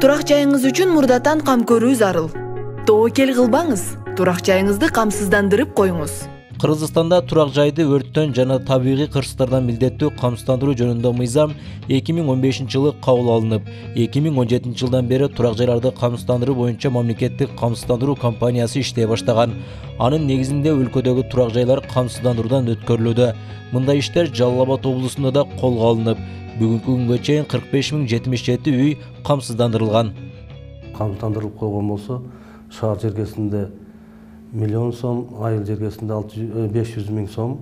Турак жайыңыз үчүн мурдатан кам көрүү зарыл. Тобокел кылбаңыз, турак жайыңызды камсыздандырып коюңуз. Кыргызстанда турак жайды өрттөн жана табигый кырсыктардан милдеттүү камсыздандыруу жөнүндө мыйзам 2015 жылы кабыл алынып, 2017 жылдан бери турак жайларды камсыздандыруу боюнча мамлекеттик камсыздандыруу компаниясы иштей баштаган. Анын негизинде өлкөдөгү турак жайлар камсыздандыруудан өткөрүлүүдө. Мындай иштер Жалал Абад облусунда да колго алынып, бүгүнкү күнгө чейин 45.077 үй камсыздандырылган. Камсыздандырылып койгон болсо, шаар жергесинде 1 миллион сом, айыл жергесинде 500 000 сом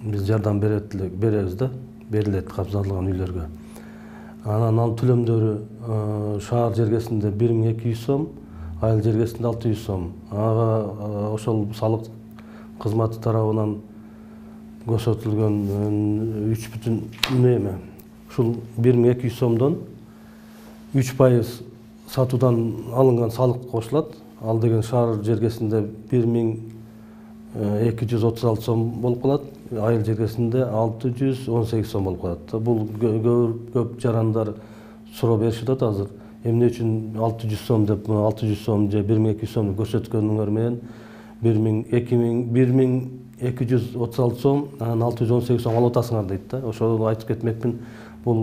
биз жардам беребиз да, берилет камсыздандырылган үйлөргө. Анан төлөмдөрү шаар жергесинде 1200 сом, айыл жергесинде 600 сом. Ага ошол салык кызматы тарабынан көрсөтүлгөн 3,2 ушул 1200 сомдон 3% сатуудан алынган салык кошулат. Ал деген шаар жергесинде 1236 сом болуп калат, айыл жергесинде 618 сом болуп калат. Бул көп жарандар суроо беришет азыр. Эмне үчүн 600 сом деп, 600 сом же 1200 сом көрсөткөнүңөр менен 1236 сом, 618 сом алып атасыңар дейт да. Ошол айтып кетмекмин, бул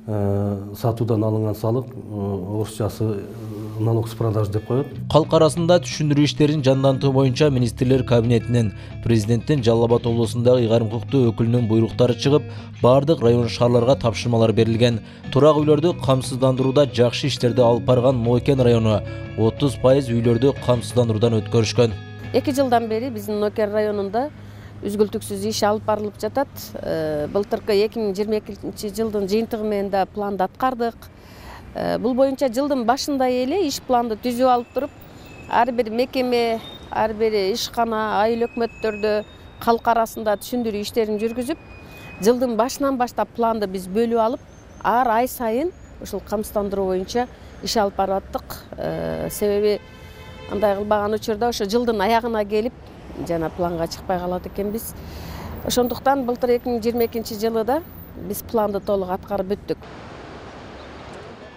3% сатуудан алынган салык, орусчасы налог с продаж деп коет. Калк арасында түшүндүрүү иштерин жандантуу боюнча министрлер кабинетинен, президенттин Жалал Абад облусундагы ыйгарым укуктуу өкүлүнүн буйруктары чыгып, бардык район шаарларга тапшырмалар берилген. Турак үйлөрдү камсыздандырууда жакшы иштерди алып барган Нокен району 30% үйлөрдү камсыздандыруудан өткөрүшкөн. 2 жылдан бери биздин Нокен районунда үзгүлтүксүз иш алып барылып жатат. Былтыркы 2022 жылдын жыйынтыгы менен да планды аткардык. Бул боюнча жылдын башында эле иш планды түзүп алып туруп, ар бир мекеме, ар бир ишкана, айыл өкмөттөрдө калк арасында түшүндүрүү иштерин жүргүзүп, жылдын башынан баштап планды биз бөлүп алып, ар ай сайын ушул камсыздандыруу боюнча иш алып бараттык. Себеби андай кылбаган учурда ошо жылдын аягына келип жана планга чыкпай калат экенбиз. Ошондуктан былтыр 2022 жылда биз планды толук аткарып бүттүк.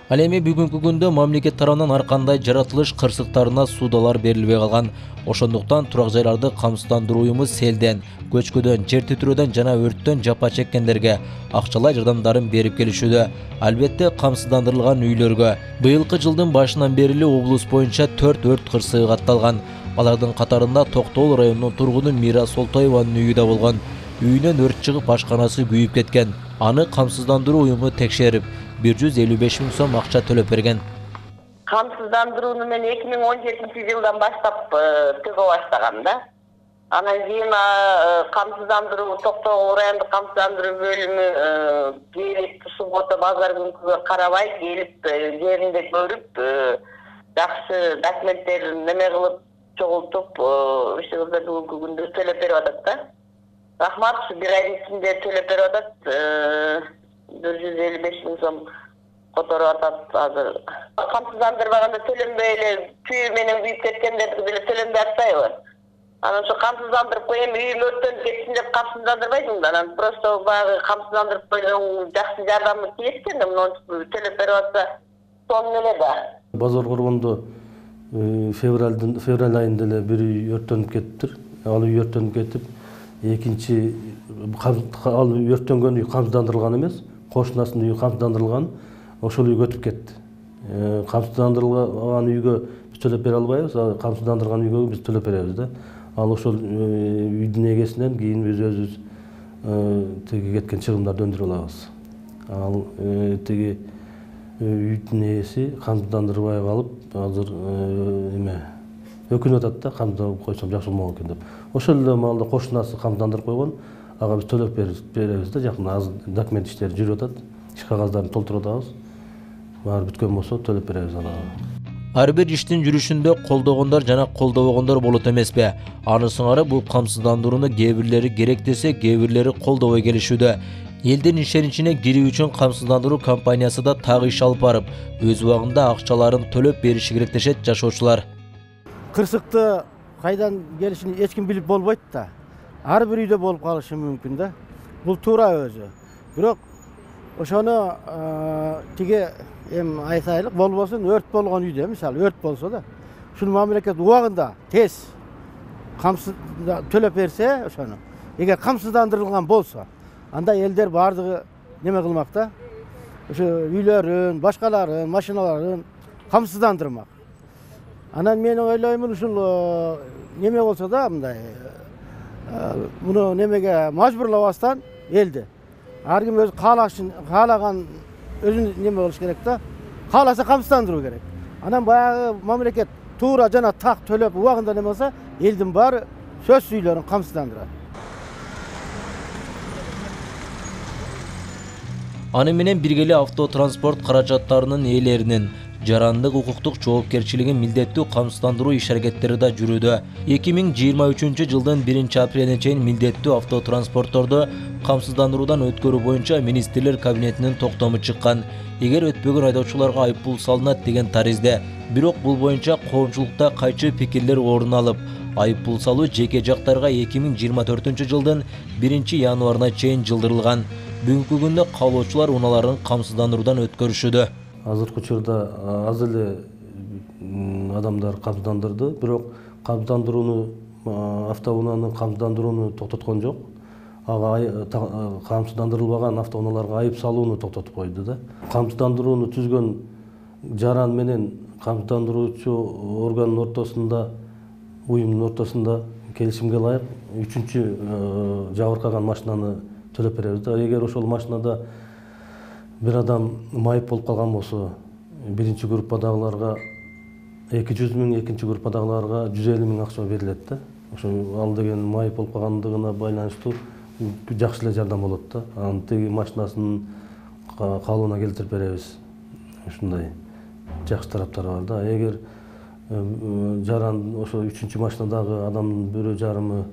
Ал эми бүгүнкү күндө мамлекет тарабынан ар кандай жаратылыш кырсыктарына суудалар берилбей калган. Ошондуктан турак жайларды камсыздандыруу уюму селден, көчкүдөн, жер титирөөдөн жана өрттөн жапа чеккендерге акчалай жардамдарын берип келишүүдө. Албетте камсыздандырылган үйлөргө быйылкы жылдын башынан бери облус боюнча 4 өрт кырсыгы катталган. Алардын катарында Токтогул районунун тургуну Мира Солтоеванын үйү да болгон. Үйүнөн өрт чыгып, ашканасы күйүп кеткен. Аны камсыздандыруу уюму текшерип, 155 000 сом акча төлөп берген. Камсыздандырууну мен 2017 жылдан баштап төгө баштагам да. Анан кийин камсыздандыруу Токтогул райондук камсыздандыруу бөлүмү келип, суббота базар күнкүгө карабай келип, жеринде көрүп, жакшы документтерин неме кылып, чогултуп, ошолорду бүгүнкү күндө төлөп берип атат да. Рахмат, бир айдын ичинде төлөп берип атат. 155 000 сом которуп атат азыр. Камсыздандырбаганда төлөнбөй эле күйүү менен күйүп кеткендерди деле төлөнбөй атпайбы? Анан ошо камсыздандырып коем, үйүм өрттөнүп кетсин деп камсыздандырбайсың да. Анан просто баягы камсыздандырып койгон жакшы жардамы тиет экен да, муну төлөп берип атса сонун эле да. Базар коргондо февраль айында эле бир үй өрттөнүп кетиптир. Ал үй өрттөнүп кетип, экинчи ал өрттөнгөн үй камсыздандырылган эмес, кошунасынын үйү камсыздандырылган, ошол үй өтүп кетти. Камсыздандырылган үйгө биз төлөп бере албайбыз, камсыздандырылган үйгө биз төлөп беребиз да. Ал ошол үйдүн эгесинен кийин биз өзүбүз тиги кеткен чыгымдарды өндүрүп алабыз. Ал тиги үйдүн ээси камсыздандырбай калып, азыр өкүнүп атат да, камсыздандырып койсом жакшы болмок экен деп. Ошол эле маалда кошунасы камсыздандырып койгон, ага биз төлөп беребиз да, жакын азыр документ иштери жүрүп атат. Иш кагаздаарын толтуруп атабыз. Баары бүткөн болсо төлөп беребиз ага. Ар бир иштин жүрүшүндө колдогондор жана колдобогондор болот эмеспи? Аны сыңары бул камсыздандырууну кээ бирлери керек десе, кээ бирлери колдобой келишүүдө. Элдин ишеничине кирүү үчүн камсыздандыруу компаниясы да так иш алып барып, өз убагында акчаларын төлөп бериши керек дешет жашоочулар. Кырсыкты кайдан келишин эч ким билип болбойт да. Ар бир үйдө болуп калышы мүмкүн да. Бул туура өзү. Бирок ошону тиги Hem aytaylık bolbosun ört bolgan uyde misal ört bolsa da şunu mamleket ubagında tez kamsız төлөп berse oşonu. Eger kamsыздандырылган bolsa, anda elder bardyğı neme kılmakta? Oşo üylörün, başkaların, maşinaların kamsыздандырmak. Anan men oylayman uşul neme bolsa da mындай bunu nemege majburlabastan eldi. Har kim öz kalagan özün neme boluş gerek da kalasa kamsыздандыруу gerek. Anan bayağı mamleket tuğra jana tak төлөп ubagында neme bolsa eldin bari söz süylörün kamsыздандырат. Аны менен биргеле автотранспорт каражаттарынын ээлеринин жарандык укуктук жоопкерчилигин милдеттүү камсыздандыруу иш-аракеттери да жүрүүдө. 2023-жылдын 1-апрелине чейин милдеттүү автотранспортторду камсыздандыруудан өткөрүү боюнча министрлер кабинетинин токтому чыккан. Эгер өтпөгөн айдоочуларга айыппул салынат деген таризде. Бирок бул боюнча коомчулукта кайчы пикирлер орун алып, айыппул салуу жеке жактарга 2024-жылдын 1-январына чейин жылдырылган. Бүгүнкү күндө каалоочулар унааларын камсыздандыруудан өткөрүшүүдө. Азыркы учурда аз эле адамдар камсыздандырды, бирок камсыздандырууну автоунааны камсыздандырууну токтоткон жок. Ага камсыздандырылбаган автоунааларга айып салууну токтотуп койду да. Камсыздандырууну түзгөн жаран менен камсыздандыруучу органдын ортосунда, уюмдун ортосунда келишимге ылайык 3-чү жабыркаган машинаны төлөп беребиз да. Эгер ошол машинада бир адам майып болуп калган болсо, биринчи группадагыларга 200 миң, экинчи группадагыларга 150 миң акча берилет да. Ошо ал деген майып болуп калгандыгына байланыштуу жакшы эле жардам болот да. Анын тиги машинасынын калыбына келтирип беребиз. Ушундай жакшы тараптары бар да. Эгер жаран ошо 3-чү машинадагы адамдын бирөө жарымы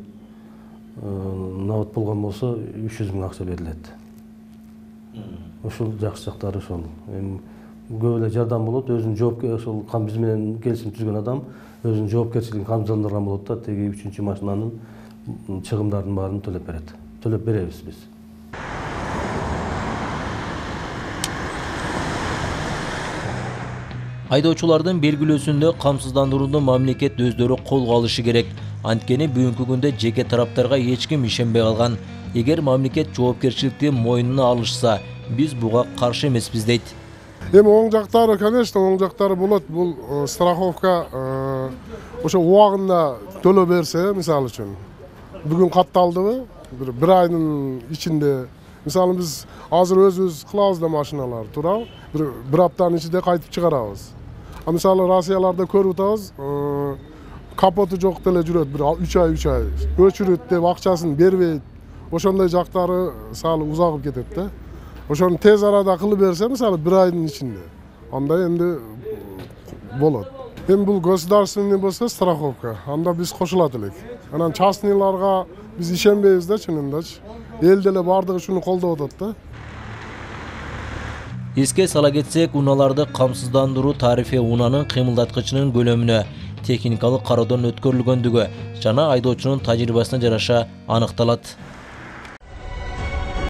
набат болгон болсо 300 миң акча берилет. Ошол жакшы жактары ошол. Көп эле жардам болот, өзүнүн жоопкерчилигин ошол биз менен келишим түзгөн адам өзүнүн жоопкерчилигин камсыздандырган болот да. Теги 3-чү машинанын чыгымдарын баарын төлөп берет. Төлөп беребиз биз. Айдоочулардын белгилөөсүндө камсыздандырууну мамлекет өздөрү колго алышы керек. Анткени бүгүнкү күндө жеке тараптарга эч ким ишенбей калган. Эгер мамлекет жоопкерчиликти мойнуна алышса, биз буга каршы эмеспиз дейт. Эми оң жактары, конечно, оң жактары болот. Бул страховка ошо убагында төлөп берсе, мисалы үчүн. Бүгүн катталдыбы? Бир айдын ичинде. Мисалы биз азыр өзүбүз кылабыз да машиналар, туурабы? Бир аптанын ичинде кайтып чыгарабыз. А мисалы Россияларда көрүп атабыз, капоту жок деле жүрөт, бир 3 ай өчүрөт деп акчасын бербейт. Ошондой жактары мисалы узагып кетет да. Ошону тез арада кылып берсе, мисалы бир айдын ичинде, анда энди болот. Эми бул государственный болсо страховка, анда биз кошулат элек. Анан частныйларга биз ишенбейбиз да, чынындачы. Эл деле бардыгы шуну колдоп атат да. Эске сала кетсек, унааларды камсыздандыруу тарифи унаанын кыймылдаткычынын көлөмүнө, техникалык кароодон өткөрүлгөндүгү жана айдоочунун тажрыйбасына жараша аныкталат.